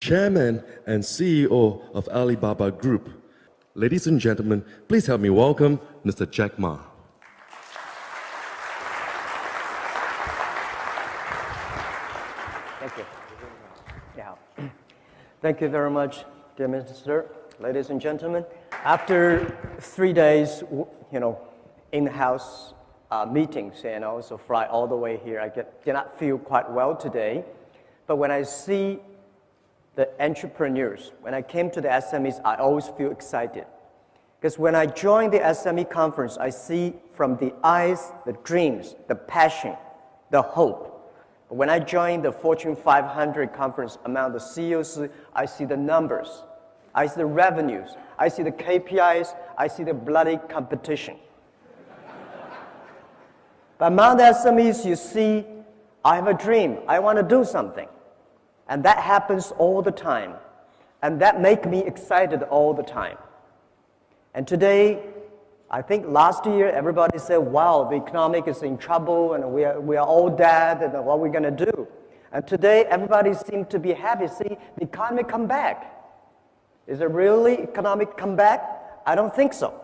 Chairman and CEO of Alibaba Group. Ladies and gentlemen, please help me welcome Mr. Jack Ma. Thank you. Yeah. Thank you very much, dear Minister. Ladies and gentlemen, after 3 days, in-house meetings and also fly all the way here, I did not feel quite well today. But when I see the entrepreneurs, when I came to the SMEs, I always feel excited. Because when I join the SME conference, I see from the eyes, the dreams, the passion, the hope. But when I join the Fortune 500 conference among the CEOs, I see the numbers, I see the revenues, I see the KPIs, I see the bloody competition. But among the SMEs, you see, I have a dream, I want to do something. And that happens all the time. And that makes me excited all the time. And today, I think last year, everybody said, wow, the economic is in trouble and we are all dead and what are we going to do? And today, everybody seems to be happy. See, the economy come back. Is it really economic comeback? I don't think so.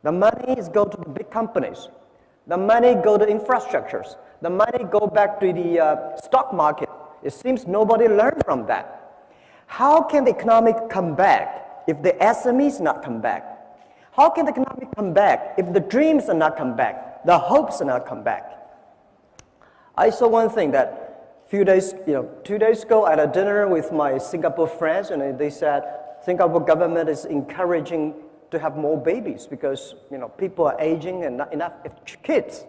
The money is go to the big companies. The money go to infrastructures. The money go back to the stock market. It seems nobody learned from that. How can the economic come back if the SMEs not come back? How can the economic come back if the dreams are not come back, the hopes are not come back? I saw one thing that few days, 2 days ago, I had a dinner with my Singapore friends, and they said Singapore government is encouraging to have more babies because people are aging and not enough kids.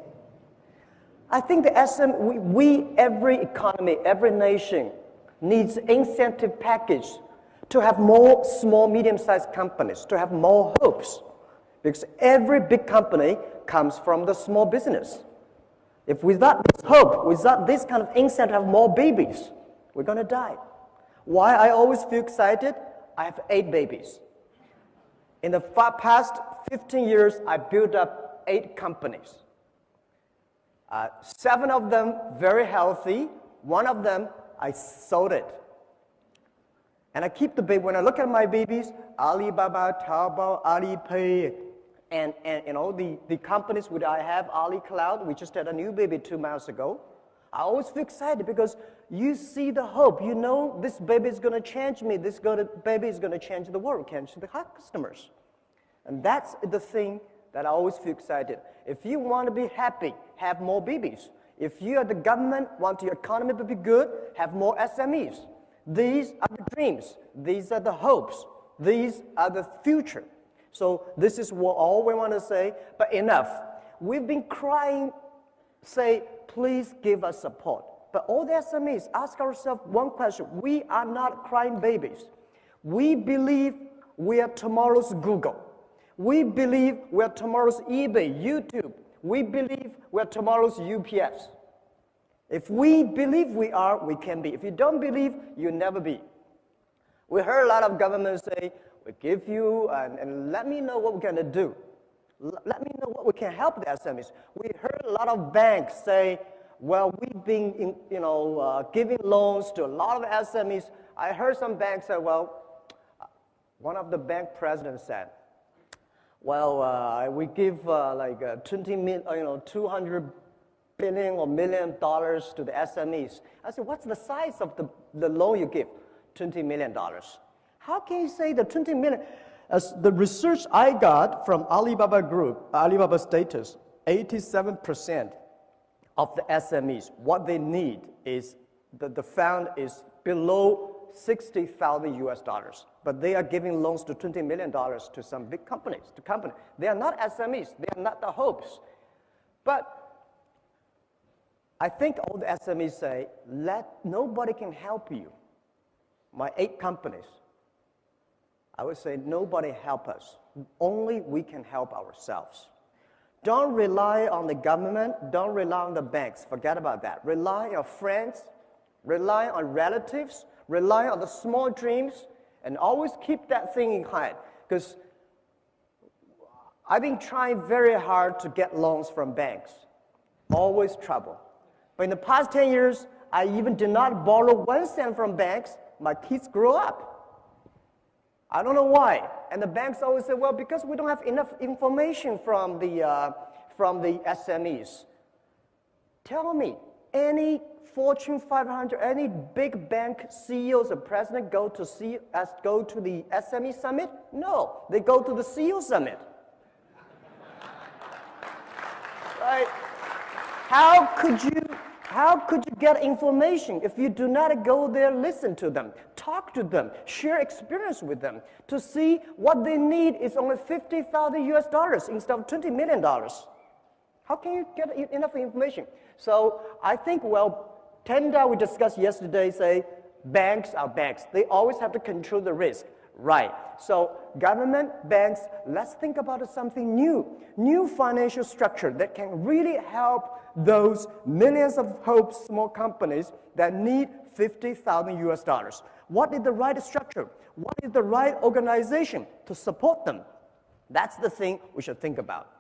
I think every economy, every nation needs incentive package to have more small, medium-sized companies, to have more hopes. Because every big company comes from the small business. If without this hope, without this kind of incentive to have more babies, we're going to die. Why I always feel excited? I have 8 babies. In the past 15 years, I built up 8 companies. 7 of them very healthy. 1 of them, I sold it. And I keep the baby. When I look at my babies, Alibaba, Taobao, Alipay, and the companies which I have, Ali Cloud, we just had a new baby 2 months ago. I always feel excited because you see the hope. You know this baby is going to change me. This baby is going to change the world, change the customers. And that's the thing that I always feel excited. If you want to be happy, have more babies. If you are the government, want your economy to be good, have more SMEs. These are the dreams. These are the hopes. These are the future. So this is all we want to say, but enough. We've been crying, say, please give us support. But all the SMEs, ask ourselves one question. We are not crying babies. We believe we are tomorrow's Google. We believe we are tomorrow's eBay, YouTube. We believe we are tomorrow's UPS. If we believe we are, we can be. If you don't believe, you'll never be. We heard a lot of governments say, we give you, and let me know what we're going to do. Let me know what we can help the SMEs. We heard a lot of banks say, well, we've been giving loans to a lot of SMEs. I heard some banks say, well, one of the bank presidents said, well, we give like 200 billion or $1 million to the SMEs. I said, what's the size of the loan you give? $20 million. How can you say the 20 million? As the research I got from Alibaba Group, Alibaba status, 87% of the SMEs, what they need is, the fund is below $60,000 US. But they are giving loans to $20 million to some big companies, They are not SMEs, they are not the hopes. But I think all the SMEs say, nobody can help you. My 8 companies, I would say nobody help us. Only we can help ourselves. Don't rely on the government. Don't rely on the banks. Forget about that. Rely on your friends. Rely on relatives. Rely on the small dreams. And always keep that thing in mind. Because I've been trying very hard to get loans from banks. Always trouble. But in the past 10 years, I even did not borrow 1 cent from banks my kids grow up. I don't know why. And the banks always say, well, because we don't have enough information from the SMEs. Tell me, any Fortune 500, any big bank CEOs or president go to the SME summit? No, they go to the CEO summit. Right? How could you get information if you do not go there, listen to them, talk to them, share experience with them to see what they need is only $50,000 instead of $20 million? How can you get enough information? So I think, well, Tenda, we discussed yesterday, say banks are banks. They always have to control the risk. Right. So government, banks, let's think about something new financial structure that can really help those millions of small companies that need $50,000. What is the right structure? What is the right organization to support them? That's the thing we should think about.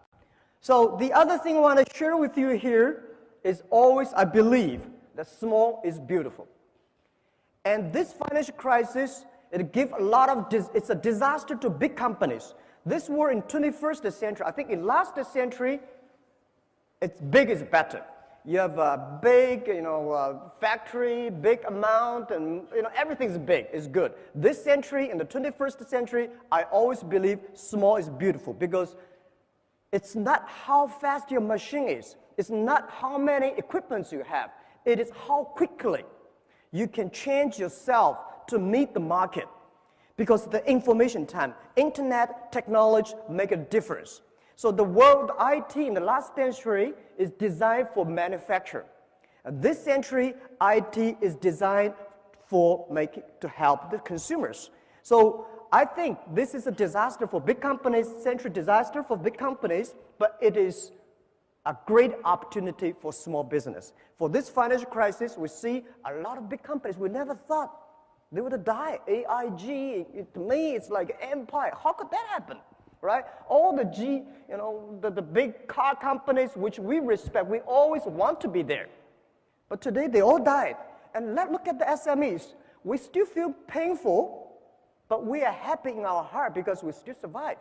So the other thing I want to share with you here is always, I believe, that small is beautiful. And this financial crisis, it's a disaster to big companies. This war in 21st century, I think in last century, it's big is better. You have a big, factory, big amount, and everything's big, is good. This century, in the 21st century, I always believe small is beautiful because it's not how fast your machine is. It's not how many equipments you have. It is how quickly you can change yourself to meet the market. Because the information time, internet, technology make a difference. So the world IT in the last century is designed for manufacture. This century, IT is designed to help the consumers. So I think this is a disaster for big companies, century disaster for big companies, but it is a great opportunity for small business. For this financial crisis, we see a lot of big companies we never thought they would die. AIG, to me, it's like empire. How could that happen, right? All the the big car companies which we respect, we always want to be there. But today, they all died. And let's look at the SMEs. We still feel painful, but we are happy in our heart because we still survive.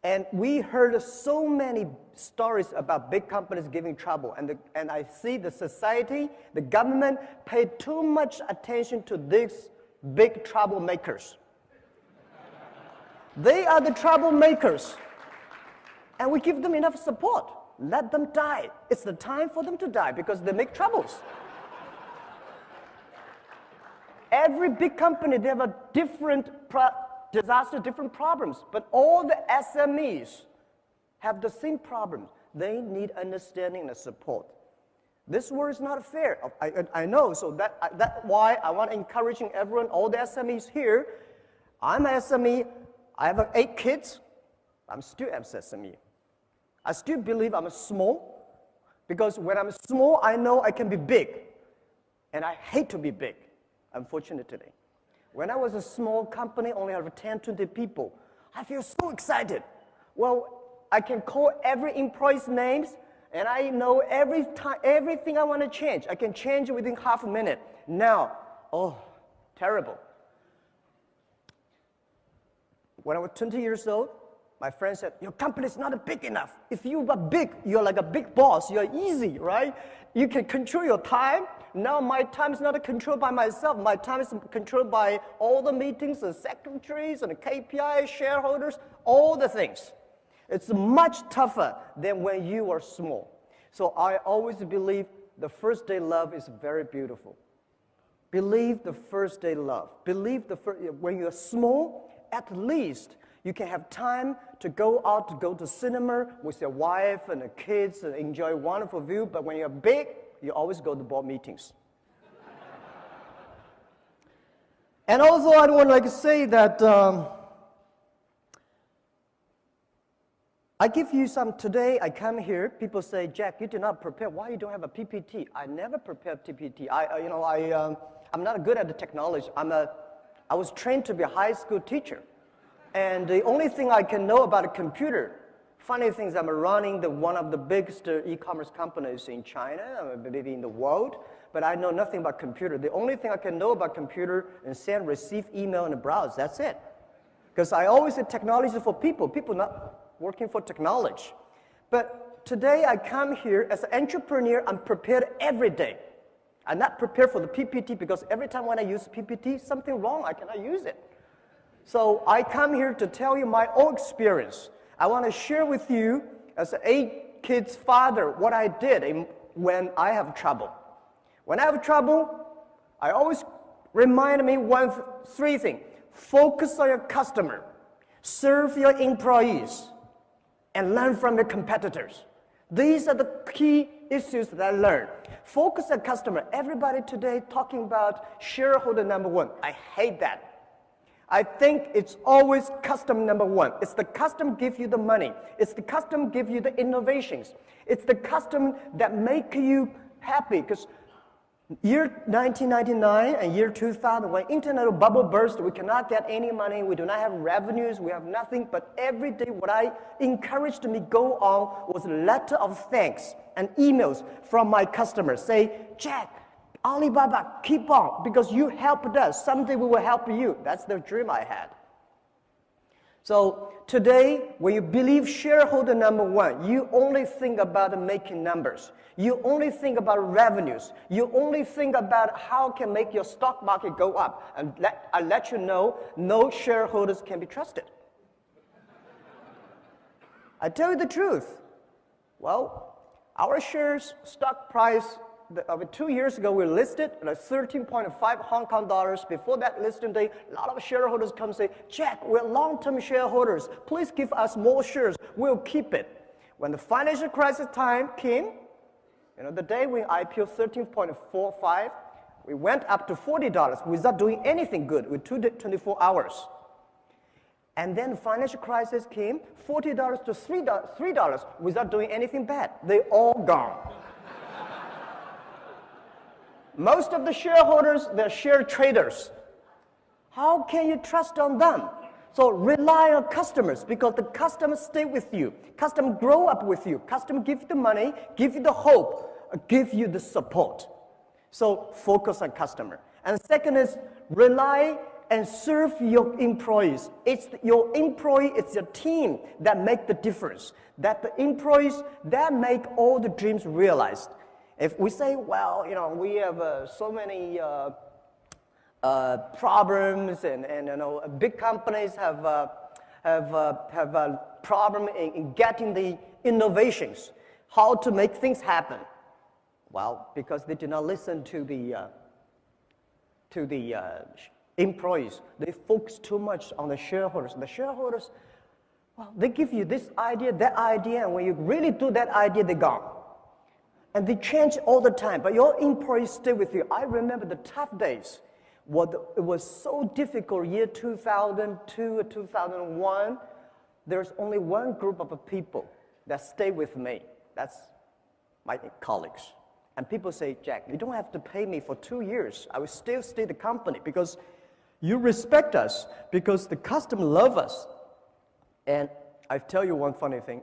And we heard so many stories about big companies giving trouble. And I see the society, the government paid too much attention to these big troublemakers. They are the troublemakers. And we give them enough support. Let them die. It's the time for them to die because they make troubles. Every big company, they have a different disaster, different problems. But all the SMEs have the same problem. They need understanding and support. This world is not fair. I know, so that's why I want to encouraging everyone, all the SMEs here. I'm an SME. I have 8 kids. I'm still an SME. I still believe I'm small because when I'm small, I know I can be big. And I hate to be big, unfortunately. When I was a small company, only have 10, 20 people, I feel so excited. Well, I can call every employee's names, and I know everything I want to change. I can change it within half a minute. Now, oh, terrible. When I was 20 years old, my friend said, your company is not big enough. If you are big, you're like a big boss. You're easy, right? You can control your time. Now my time is not controlled by myself. My time is controlled by all the meetings, the secretaries, and the KPI, shareholders, all the things. It's much tougher than when you are small. So I always believe the first day love is very beautiful. Believe the first day love. Believe when you're small, at least you can have time to go out, to go to cinema with your wife and the kids and enjoy a wonderful view. But when you're big, you always go to board meetings. And also, I would to say that I give you some today. I come here. People say, Jack, you did not prepare. Why you don't have a PPT? I never prepared PPT. I'm not good at the technology. I was trained to be a high school teacher. And the only thing I can know about a computer, funny thing is I'm running one of the biggest e-commerce companies in China, maybe in the world. but I know nothing about computer. The only thing I can know about computer is send, receive email, and browse. That's it. Because I always say technology for people. People not working for technology. But today I come here as an entrepreneur. I'm prepared every day. I'm not prepared for the PPT because every time when I use PPT, something wrong. I cannot use it. So I come here to tell you my own experience. I want to share with you as an 8 kids father what I did when I have trouble. When I have trouble, I always remind me 3 things. Focus on your customer, serve your employees, and learn from your competitors. These are the key issues that I learned. Focus on customer. Everybody today talking about shareholder number 1. I hate that. I think it's always customer number 1. It's the customer give you the money. It's the customer give you the innovations. It's the customer that make you happy. Because year 1999 and year 2000, when internet bubble burst, we cannot get any money. We do not have revenues. We have nothing. But every day, what I encouraged me go on was a letter of thanks and emails from my customers. Say, Jack, Alibaba, keep on, because you helped us. Someday we will help you. That's the dream I had. So today, when you believe shareholder number 1, you only think about making numbers. You only think about revenues. You only think about how can make your stock market go up. And I let you know, no shareholders can be trusted. I tell you the truth. Well, our shares stock price, 2 years ago, we listed at 13.5 Hong Kong dollars. Before that listing day, a lot of shareholders come say, Jack, we're long-term shareholders. Please give us more shares. We'll keep it. When the financial crisis time came, the day we IPO 13.45, we went up to $40 without doing anything good with 24 hours. And then the financial crisis came, $40 to $3 without doing anything bad. They all gone. Most of the shareholders, they're share traders. How can you trust on them? So rely on customers, because the customers stay with you. Customers grow up with you. Customers give you the money, give you the hope, give you the support. So focus on customer. And second is rely and serve your employees. It's your employee, it's your team that make the difference. That the employees that make all the dreams realized. If we say, well, we have so many problems, and big companies have a problem in getting the innovations, how to make things happen. Well, because they do not listen to the employees. They focus too much on the shareholders. The shareholders, well, they give you this idea, that idea, and when you really do that idea, they're gone. And they change all the time, but your employees stay with you. I remember the tough days. It was so difficult, year 2002 or 2001. There's only one group of people that stay with me. That's my colleagues. And people say, Jack, you don't have to pay me for 2 years. I will still stay the company because you respect us, because the customer love us. And I tell you one funny thing.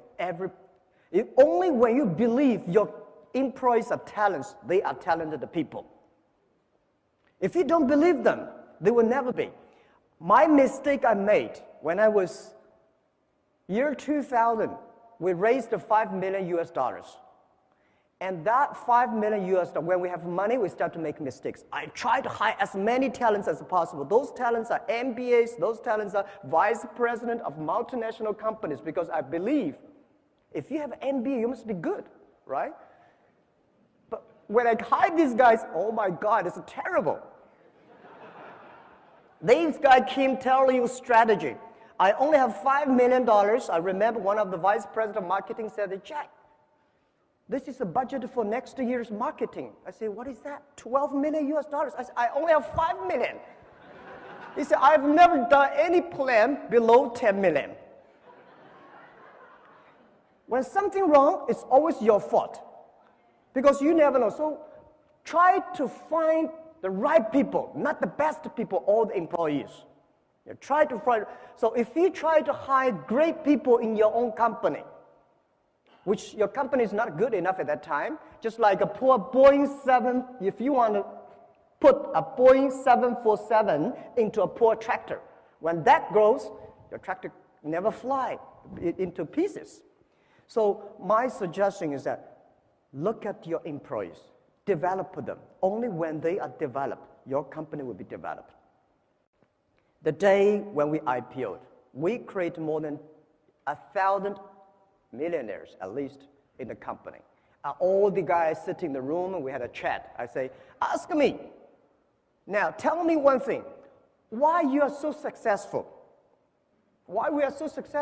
Only when you believe your employees are talents, they are talented people. If you don't believe them, they will never be. My mistake I made when I was year 2000, we raised $5 million US. And that $5 million US, when we have money, we start to make mistakes. I try to hire as many talents as possible. Those talents are MBAs, those talents are vice president of multinational companies, because I believe if you have an MBA, you must be good, right? But when I hire these guys, oh my God, it's terrible. These guys came telling you strategy. I only have $5 million. I remember one of the vice president of marketing said, Jack, this is a budget for next year's marketing. I said, what is that? $12 million US. I said, I only have $5 million. He said, I've never done any plan below 10 million. When something wrong, it's always your fault, because you never know. So try to find the right people, not the best people, all the employees. You try to find. So if you try to hire great people in your own company, which your company is not good enough at that time, just like a poor Boeing 7, if you want to put a Boeing 747 into a poor tractor, when that grows, your tractor never fly into pieces. So my suggestion is that look at your employees, develop them. Only when they are developed, your company will be developed. The day when we IPO'd, we created more than 1,000 millionaires, at least, in the company. All the guys sitting in the room, and we had a chat. I say, ask me. Now, tell me one thing. Why you are so successful? Why we are so successful?